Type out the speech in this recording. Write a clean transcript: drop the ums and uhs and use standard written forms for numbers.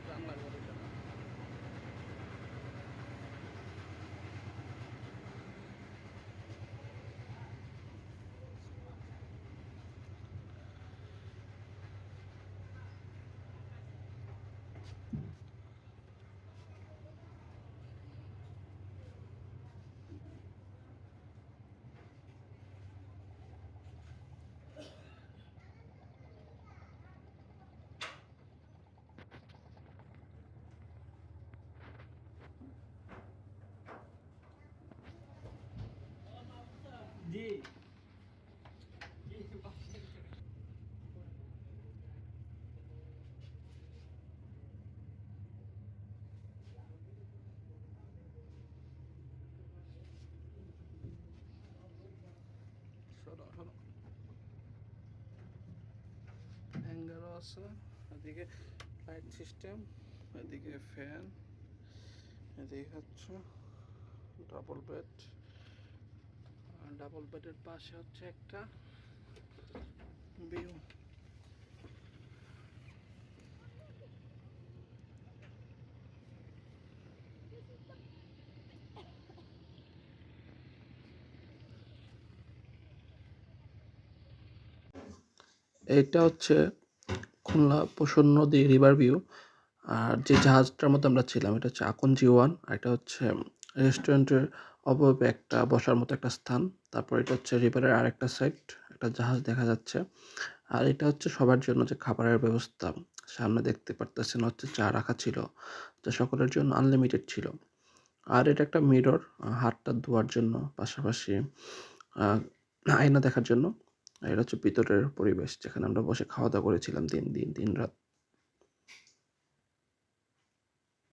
রান্না করে জি শোনো শোনো অ্যাঙ্গেলও আছে, এদিকে লাইট সিস্টেম, এদিকে ফ্যান, এদিকে হচ্ছে ডাবল বেড, আর ডাবল বেডের পাশে হচ্ছে একটা ভিউ। এটা হচ্ছে খুলনা পশুর নদী রিভার ভিউ। আর যে জাহাজটার মধ্যে আমরা ছিলাম এটা হচ্ছে আকন্জি ওয়ান, আর এটা হচ্ছে রেস্টুরেন্টের অবয়বে একটা বসার মতো একটা স্থান। তারপর এটা হচ্ছে রিভারের আরেকটা সাইড, একটা জাহাজ দেখা যাচ্ছে। আর এটা হচ্ছে সবার জন্য যে খাবারের ব্যবস্থা, সামনে দেখতে পারতেছেন হচ্ছে চা রাখা ছিল, যা সকলের জন্য আনলিমিটেড ছিল। আর এটা একটা মিরর, হাতটা ধোয়ার জন্য, পাশাপাশি আহ, আয়না দেখার জন্য। আর এটা হচ্ছে ভিতরের পরিবেশ যেখানে আমরা বসে খাওয়া দাওয়া করেছিলাম দিন রাত।